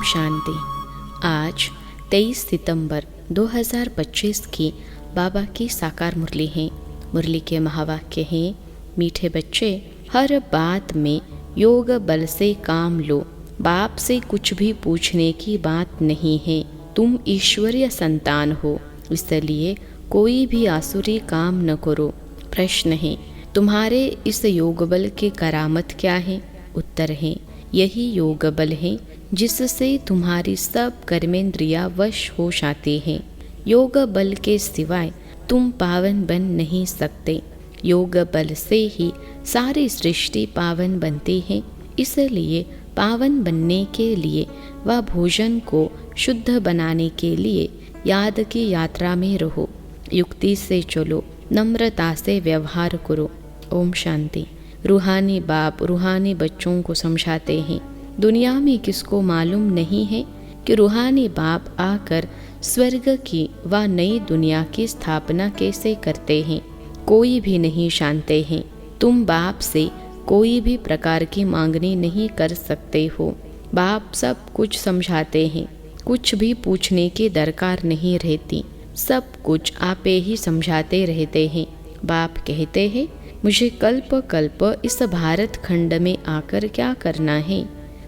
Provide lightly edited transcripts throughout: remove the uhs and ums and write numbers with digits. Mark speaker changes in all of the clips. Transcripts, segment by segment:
Speaker 1: शांति। आज 23 सितंबर 2025 की बाबा की साकार मुरली है। मुरली के महावाक्य हैं, मीठे बच्चे, हर बात में योग बल से काम लो। बाप से कुछ भी पूछने की बात नहीं है। तुम ईश्वरीय संतान हो, इसलिए कोई भी आसुरी काम न करो। प्रश्न है, तुम्हारे इस योग बल के करामत क्या है? उत्तर है, यही योग बल है जिससे तुम्हारी सब कर्मेंद्रियां वश हो जाती हैं। योग बल के सिवाय तुम पावन बन नहीं सकते। योग बल से ही सारी सृष्टि पावन बनती है। इसलिए पावन बनने के लिए व भोजन को शुद्ध बनाने के लिए याद की यात्रा में रहो। युक्ति से चलो, नम्रता से व्यवहार करो। ओम शांति। रूहानी बाप रूहानी बच्चों को समझाते हैं, दुनिया में किसको मालूम नहीं है कि रूहानी बाप आकर स्वर्ग की व नई दुनिया की स्थापना कैसे करते हैं। कोई भी नहीं जानते हैं। तुम बाप से कोई भी प्रकार की मांगनी नहीं कर सकते हो। बाप सब कुछ समझाते हैं, कुछ भी पूछने की दरकार नहीं रहती। सब कुछ आपे ही समझाते रहते हैं। बाप कहते हैं, मुझे कल्प कल्प इस भारत खंड में आकर क्या करना है?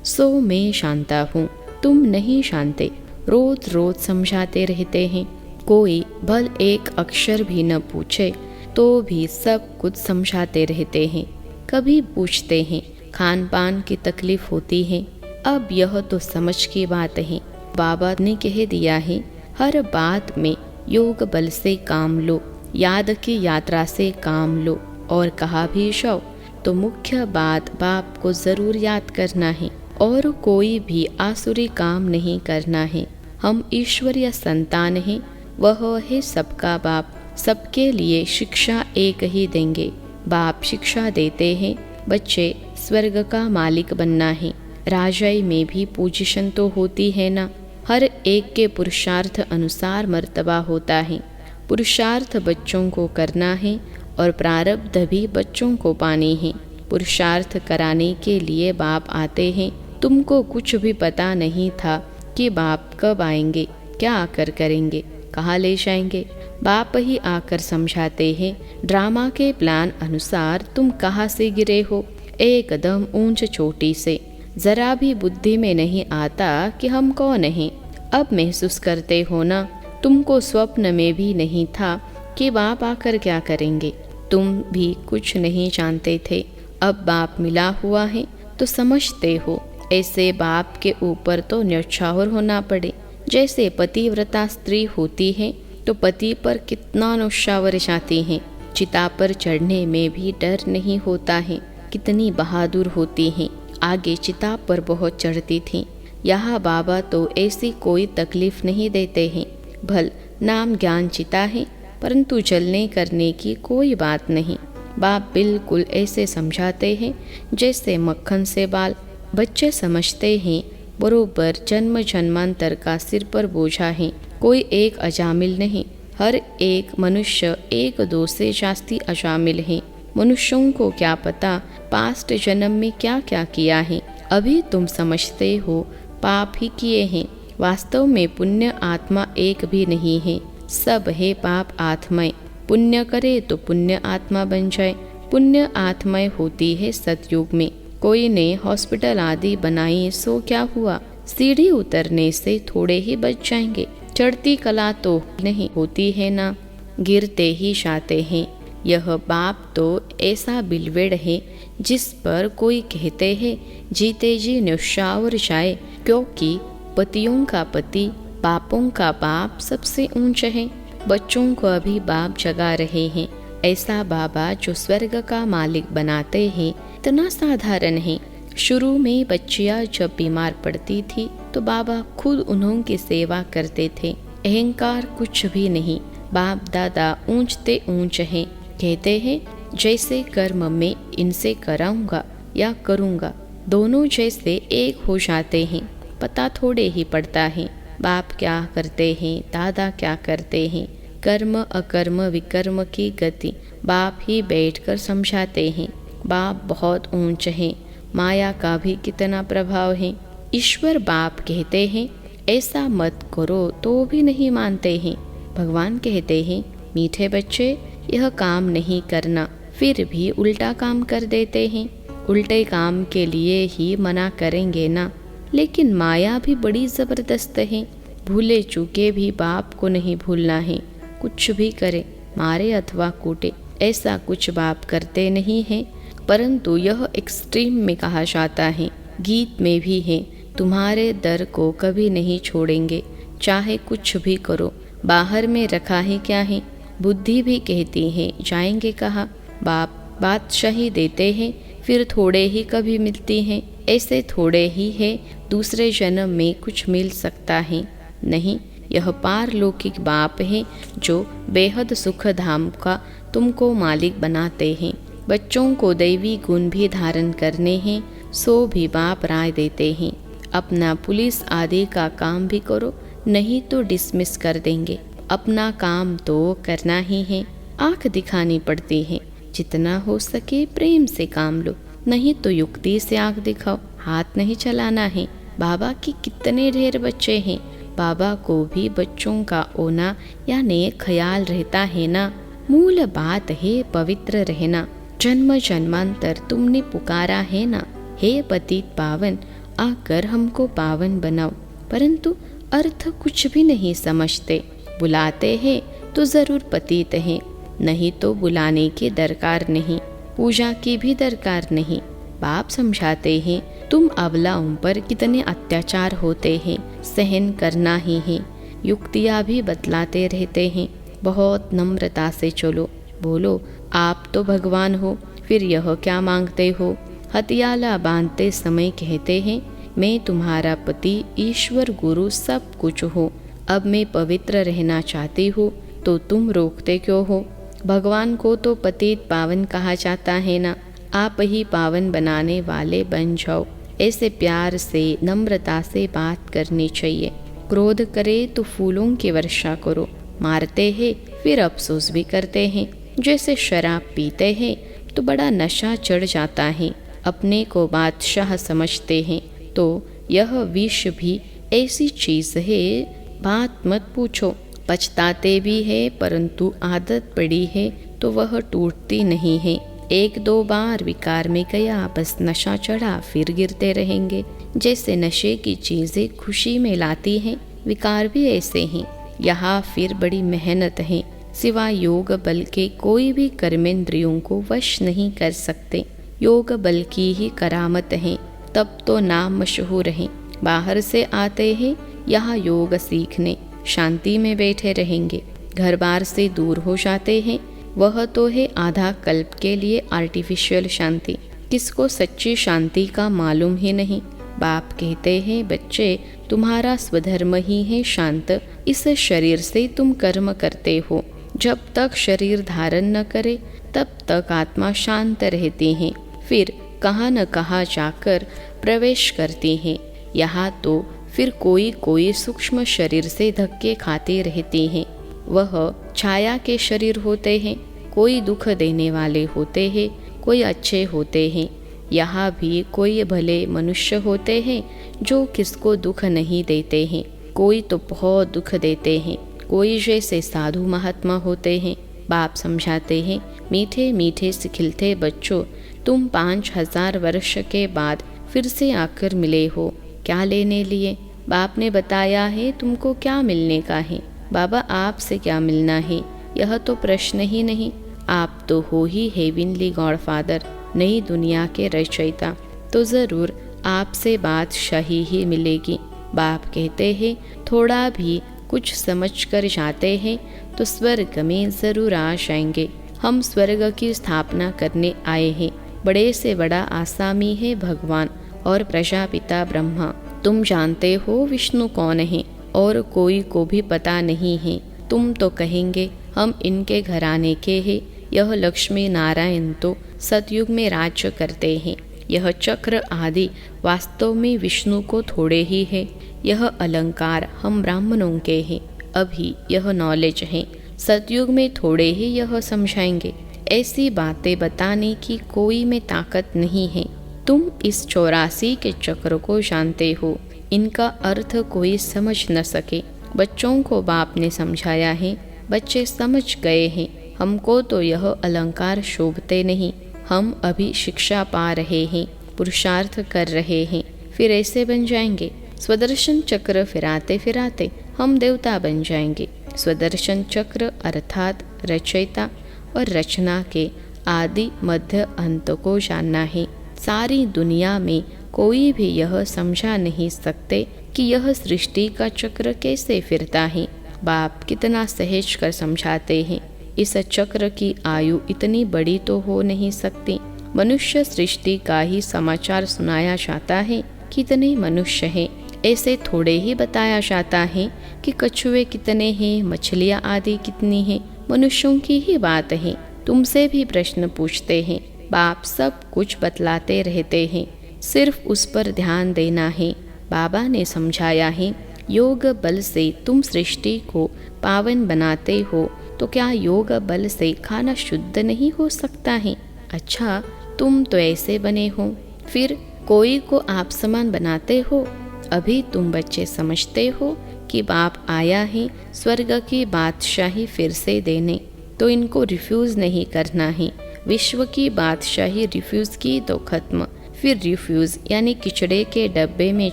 Speaker 1: सो मैं शांता हूँ, तुम नहीं शांते। रोज रोज समझाते रहते हैं। कोई भल एक अक्षर भी न पूछे तो भी सब कुछ समझाते रहते हैं। कभी पूछते हैं, खान पान की तकलीफ होती है। अब यह तो समझ की बात है। बाबा ने कह दिया है, हर बात में योग बल से काम लो, याद की यात्रा से काम लो। और कहा भी शव तो मुख्य बात बाप को जरूर याद करना है और कोई भी आसुरी काम नहीं करना है। हम ईश्वरीय संतान हैं, वह है सबका बाप। सबके लिए शिक्षा एक ही देंगे। बाप शिक्षा देते हैं, बच्चे स्वर्ग का मालिक बनना है। राजाई में भी पोजीशन तो होती है ना। हर एक के पुरुषार्थ अनुसार मर्तबा होता है। पुरुषार्थ बच्चों को करना है और प्रारब्ध भी बच्चों को पानी है। पुरुषार्थ कराने के लिए बाप आते हैं। तुमको कुछ भी पता नहीं था कि बाप कब आएंगे, क्या आकर करेंगे, कहाँ ले जाएंगे। बाप ही आकर समझाते हैं। ड्रामा के प्लान अनुसार तुम कहाँ से गिरे हो? एकदम ऊंच चोटी से। जरा भी बुद्धि में नहीं आता कि हम कौन हैं। अब महसूस करते हो ना? तुमको स्वप्न में भी नहीं था कि बाप आकर क्या करेंगे। तुम भी कुछ नहीं जानते थे। अब बाप मिला हुआ है तो समझते हो। ऐसे बाप के ऊपर तो न्यौछावर होना पड़े। जैसे पतिव्रता स्त्री होती है तो पति पर कितना न्यौछावर जाती है। चिता पर चढ़ने में भी डर नहीं होता है। कितनी बहादुर होती हैं। आगे चिता पर बहुत चढ़ती थी। यहाँ बाबा तो ऐसी कोई तकलीफ नहीं देते हैं। भल नाम ज्ञान चिता है, परंतु जलने करने की कोई बात नहीं। बाप बिल्कुल ऐसे समझाते हैं जैसे मक्खन से बाल। बच्चे समझते हैं बरोबर जन्म जन्मांतर का सिर पर बोझा है। कोई एक अजामिल नहीं। हर एक मनुष्य एक दो से जास्ती अजामिल है। मनुष्यों को क्या पता पास्ट जन्म में क्या क्या किया है। अभी तुम समझते हो पाप ही किए हैं। वास्तव में पुण्य आत्मा एक भी नहीं है। सब है पाप आत्माएं। पुण्य करे तो पुण्य आत्मा बन जाए। पुण्य आत्माएं होती है सतयुग में। कोई ने हॉस्पिटल आदि बनाई सो क्या हुआ? सीढ़ी उतरने से थोड़े ही बच जाएंगे। चढ़ती कला तो नहीं होती है ना, गिरते ही जाते हैं। यह बाप तो ऐसा बिलवेड़ है जिस पर कोई कहते हैं जीते जी न्यौछावर जाए, क्योंकि पतियों का पति बापों का बाप सबसे ऊंच है। बच्चों को अभी बाप जगा रहे हैं। ऐसा बाबा जो स्वर्ग का मालिक बनाते हैं इतना साधारण है। शुरू में बच्चियां जब बीमार पड़ती थी तो बाबा खुद उन्हों की सेवा करते थे। अहंकार कुछ भी नहीं। बाप दादा ऊंचते ऊंच हैं। कहते हैं जैसे कर्म में इनसे कराऊंगा या करूंगा, दोनों जैसे एक हो जाते हैं। पता थोड़े ही पड़ता है बाप क्या करते हैं, दादा क्या करते हैं। कर्म अकर्म विकर्म की गति बाप ही बैठकर समझाते हैं। बाप बहुत ऊंच हैं। माया का भी कितना प्रभाव है। ईश्वर बाप कहते हैं ऐसा मत करो तो भी नहीं मानते हैं। भगवान कहते हैं मीठे बच्चे यह काम नहीं करना, फिर भी उल्टा काम कर देते हैं। उल्टे काम के लिए ही मना करेंगे ना। लेकिन माया भी बड़ी ज़बरदस्त है। भूले चूके भी बाप को नहीं भूलना है। कुछ भी करे, मारे अथवा कूटे, ऐसा कुछ बाप करते नहीं हैं। परंतु यह एक्सट्रीम में कहा जाता है। गीत में भी है, तुम्हारे दर को कभी नहीं छोड़ेंगे, चाहे कुछ भी करो। बाहर में रखा है क्या है। बुद्धि भी कहती है जाएंगे कहाँ। बाप बादशाही देते हैं, फिर थोड़े ही कभी मिलती हैं। ऐसे थोड़े ही है, दूसरे जन्म में कुछ मिल सकता है। नहीं, यह पारलौकिक बाप है जो बेहद सुख धाम का तुमको मालिक बनाते हैं। बच्चों को दैवी गुण भी धारण करने हैं, सो भी बाप राय देते हैं। अपना पुलिस आदि का काम भी करो, नहीं तो डिसमिस कर देंगे। अपना काम तो करना ही है। आंख दिखानी पड़ती है। जितना हो सके प्रेम से काम लो, नहीं तो युक्ति से आंख दिखाओ। हाथ नहीं चलाना है। बाबा के कितने ढेर बच्चे हैं। बाबा को भी बच्चों का होना या नेक ख्याल रहता है ना। मूल बात है पवित्र रहना। जन्म जन्मांतर तुमने पुकारा है ना, हे पतित पावन आकर हमको पावन बनाओ। परंतु अर्थ कुछ भी नहीं समझते। बुलाते हैं तो जरूर पतित हैं, नहीं तो बुलाने की दरकार नहीं, पूजा की भी दरकार नहीं। बाप समझाते हैं तुम अबलाओं पर कितने अत्याचार होते हैं, सहन करना ही है। युक्तियाँ भी बतलाते रहते हैं। बहुत नम्रता से चलो, बोलो आप तो भगवान हो, फिर यह क्या मांगते हो। हथियाला बांधते समय कहते हैं मैं तुम्हारा पति ईश्वर गुरु सब कुछ हो। अब मैं पवित्र रहना चाहती हूँ तो तुम रोकते क्यों हो। भगवान को तो पतित पावन कहा जाता है ना। आप ही पावन बनाने वाले बन जाओ। ऐसे प्यार से नम्रता से बात करनी चाहिए। क्रोध करे तो फूलों की वर्षा करो। मारते हैं फिर अफसोस भी करते हैं। जैसे शराब पीते हैं तो बड़ा नशा चढ़ जाता है, अपने को बादशाह समझते हैं। तो यह विष भी ऐसी चीज़ है, बात मत पूछो। पछताते भी है, परंतु आदत पड़ी है तो वह टूटती नहीं है। एक दो बार विकार में गया, बस नशा चढ़ा, फिर गिरते रहेंगे। जैसे नशे की चीज़ें खुशी में लाती हैं, विकार भी ऐसे हैं। यहाँ फिर बड़ी मेहनत है। सिवाय योग बल के कोई भी कर्मेंद्रियों को वश नहीं कर सकते। योग बल की ही करामत है, तब तो नाम मशहूर है। बाहर से आते हैं यहाँ योग सीखने, शांति में बैठे रहेंगे। घर बार से दूर हो जाते हैं, वह तो है आधा कल्प के लिए आर्टिफिशियल शांति। किसको सच्ची शांति का मालूम ही नहीं। बाप कहते हैं बच्चे तुम्हारा स्वधर्म ही है शांत। इस शरीर से तुम कर्म करते हो। जब तक शरीर धारण न करे तब तक आत्मा शांत रहती है, फिर कहाँ न कहाँ जाकर प्रवेश करती है। यहाँ तो फिर कोई कोई सूक्ष्म शरीर से धक्के खाते रहती हैं। वह छाया के शरीर होते हैं। कोई दुख देने वाले होते हैं, कोई अच्छे होते हैं। यहाँ भी कोई भले मनुष्य होते हैं जो किसको दुख नहीं देते हैं, कोई तो बहुत दुख देते हैं। कोई जैसे साधु महात्मा होते हैं। बाप समझाते हैं मीठे मीठे से खिलते बच्चों, तुम 5000 वर्ष के बाद फिर से आकर मिले हो, क्या लेने लिए। बाप ने बताया है तुमको क्या मिलने का है। बाबा आपसे क्या मिलना है, यह तो प्रश्न ही नहीं। आप तो हो ही हेविनली गॉडफादर, नई दुनिया के रचयिता, तो ज़रूर आपसे बादशाही ही मिलेगी। बाप कहते हैं थोड़ा भी कुछ समझ कर जाते हैं तो स्वर्ग में ज़रूर आ जाएंगे। हम स्वर्ग की स्थापना करने आए हैं। बड़े से बड़ा आसामी है भगवान और प्रजापिता ब्रह्मा। तुम जानते हो विष्णु कौन है, और कोई को भी पता नहीं है। तुम तो कहेंगे हम इनके घराने के हैं। यह लक्ष्मी नारायण तो सतयुग में राज्य करते हैं। यह चक्र आदि वास्तव में विष्णु को थोड़े ही है। यह अलंकार हम ब्राह्मणों के हैं। अभी यह नॉलेज है, सतयुग में थोड़े ही यह समझाएंगे। ऐसी बातें बताने की कोई में ताकत नहीं है। तुम इस 84 के चक्र को जानते हो, इनका अर्थ कोई समझ न सके। बच्चों को बाप ने समझाया है, बच्चे समझ गए हैं। हमको तो यह अलंकार शोभते नहीं, हम अभी शिक्षा पा रहे हैं, पुरुषार्थ कर रहे हैं, फिर ऐसे बन जाएंगे। स्वदर्शन चक्र फिराते फिराते हम देवता बन जाएंगे। स्वदर्शन चक्र अर्थात रचयिता और रचना के आदि मध्य अंत को जानना है। सारी दुनिया में कोई भी यह समझा नहीं सकते कि यह सृष्टि का चक्र कैसे फिरता है। बाप कितना सहज कर समझाते हैं। इस चक्र की आयु इतनी बड़ी तो हो नहीं सकती। मनुष्य सृष्टि का ही समाचार सुनाया जाता है। कितने मनुष्य हैं, ऐसे थोड़े ही बताया जाता है कि कछुए कितने हैं, मछलियाँ आदि कितनी हैं। मनुष्यों की ही बात है। तुमसे भी प्रश्न पूछते हैं, बाप सब कुछ बतलाते रहते हैं, सिर्फ उस पर ध्यान देना है। बाबा ने समझाया है, योग बल से तुम सृष्टि को पावन बनाते हो, तो क्या योग बल से खाना शुद्ध नहीं हो सकता है? अच्छा, तुम तो ऐसे बने हो, फिर कोई को आप समान बनाते हो। अभी तुम बच्चे समझते हो कि बाप आया है स्वर्ग की बादशाही फिर से देने, तो इनको रिफ्यूज़ नहीं करना है। विश्व की बादशाही रिफ्यूज़ की तो खत्म, फिर रिफ्यूज़ यानी कीचड़े के डब्बे में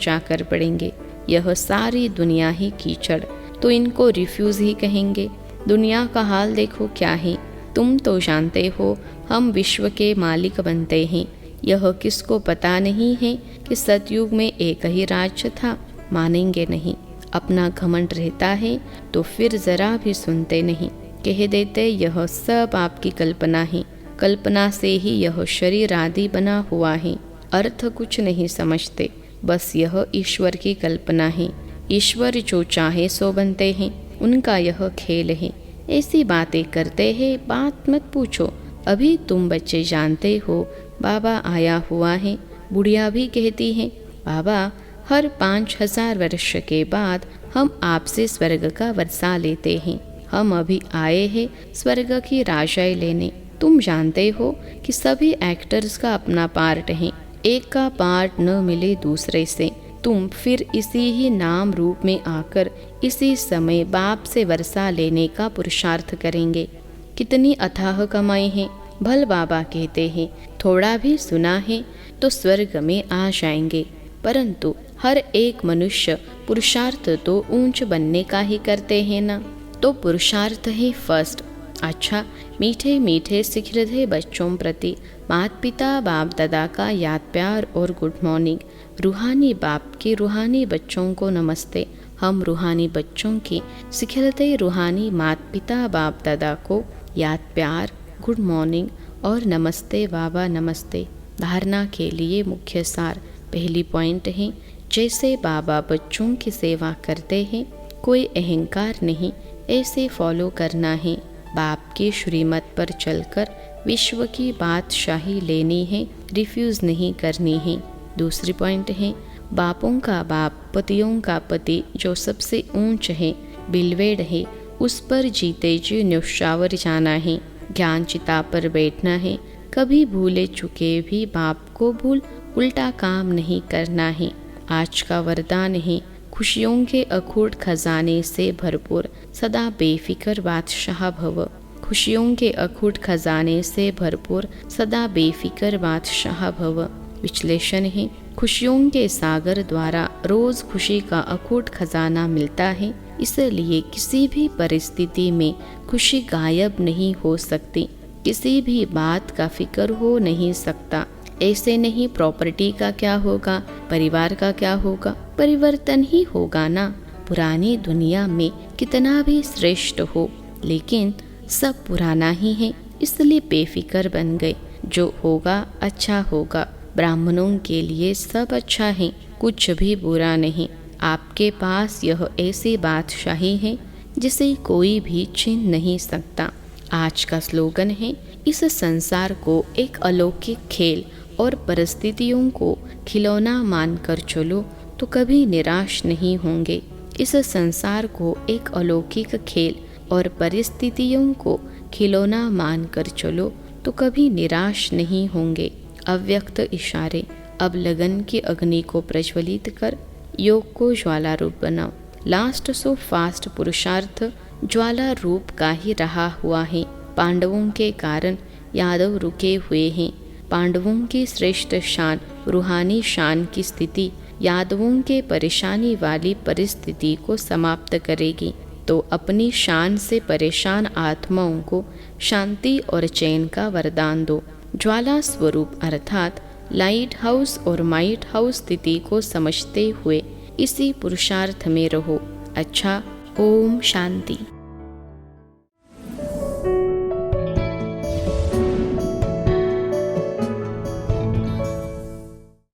Speaker 1: जाकर पड़ेंगे। यह सारी दुनिया ही कीचड़, तो इनको रिफ्यूज़ ही कहेंगे। दुनिया का हाल देखो क्या है। तुम तो जानते हो हम विश्व के मालिक बनते हैं। यह किसको पता नहीं है कि सतयुग में एक ही राज्य था। मानेंगे नहीं। अपना घमंड रहता है तो फिर जरा भी सुनते नहीं, कह देते यह सब आपकी कल्पना है। कल्पना से ही यह शरीर आदि बना हुआ है। अर्थ कुछ नहीं समझते, बस यह ईश्वर की कल्पना है। ईश्वर जो चाहे सो बनते हैं, उनका यह खेल है। ऐसी बातें करते हैं, बात मत पूछो। अभी तुम बच्चे जानते हो बाबा आया हुआ है। बुढ़िया भी कहती हैं, बाबा हर 5000 वर्ष के बाद हम आपसे स्वर्ग का वर्षा लेते हैं। हम अभी आए हैं स्वर्ग की राजाई लेने। तुम जानते हो कि सभी एक्टर्स का अपना पार्ट है, एक का पार्ट न मिले दूसरे से। तुम फिर इसी ही नाम रूप में आकर इसी समय बाप से वर्षा लेने का पुरुषार्थ करेंगे। कितनी अथाह कमाई है। भल बाबा कहते हैं, थोड़ा भी सुना है तो स्वर्ग में आ जाएंगे। परंतु हर एक मनुष्य पुरुषार्थ तो ऊंच बनने का ही करते हैं ना, तो पुरुषार्थ है फर्स्ट। अच्छा, मीठे मीठे सिख रहे बच्चों प्रति माता पिता बाप दादा का याद प्यार और गुड मॉर्निंग। रूहानी बाप के रूहानी बच्चों को नमस्ते। हम रूहानी बच्चों की सिखलते रूहानी माता पिता बाप दादा को याद प्यार, गुड मॉर्निंग और नमस्ते बाबा नमस्ते। धारणा के लिए मुख्य सार। पहली पॉइंट है, जैसे बाबा बच्चों की सेवा करते हैं, कोई अहंकार नहीं, ऐसे फॉलो करना है। बाप की श्रीमत पर चलकर विश्व की बादशाही लेनी है, रिफ्यूज़ नहीं करनी है। दूसरी पॉइंट है, बापों का बाप पतियों का पति जो सबसे ऊंच है, बिलवेड़ है, उस पर जीते जी न्यौछावर जाना है। ज्ञान चिता पर बैठना है। कभी भूले चुके भी बाप को भूल उल्टा काम नहीं करना है। आज का वरदान है, खुशियों के अखूट खजाने से भरपूर सदा बेफिक्र बादशाह भव। खुशियों के अखूट खजाने से भरपूर सदा बेफिक्र बादशाह भव। विश्लेषण है, खुशियों के सागर द्वारा रोज खुशी का अखूट खजाना मिलता है, इसलिए किसी भी परिस्थिति में खुशी गायब नहीं हो सकती। किसी भी बात का फिक्र हो नहीं सकता। ऐसे नहीं प्रॉपर्टी का क्या होगा, परिवार का क्या होगा, परिवर्तन ही होगा ना। पुरानी दुनिया में कितना भी श्रेष्ठ हो, लेकिन सब पुराना ही है, इसलिए बेफिक्र बन गए। जो होगा अच्छा होगा। ब्राह्मणों के लिए सब अच्छा है, कुछ भी बुरा नहीं। आपके पास यह ऐसी बादशाही है जिसे कोई भी छीन नहीं सकता। आज का स्लोगन है, इस संसार को एक अलौकिक खेल और परिस्थितियों को खिलौना मानकर चलो तो कभी निराश नहीं होंगे। इस संसार को एक अलौकिक खेल और परिस्थितियों को खिलौना मानकर चलो तो कभी निराश नहीं होंगे। अव्यक्त इशारे। अब लगन की अग्नि को प्रज्वलित कर योग को ज्वाला रूप बनाओ। लास्ट सो फास्ट पुरुषार्थ ज्वाला रूप का ही रहा हुआ है। पांडवों के कारण यादव रुके हुए हैं। पांडवों की श्रेष्ठ शान, रूहानी शान की स्थिति यादवों के परेशानी वाली परिस्थिति को समाप्त करेगी। तो अपनी शान से परेशान आत्माओं को शांति और चैन का वरदान दो। ज्वाला स्वरूप अर्थात लाइट हाउस और माइट हाउस स्थिति को समझते हुए इसी पुरुषार्थ में रहो। अच्छा, ओम शांति।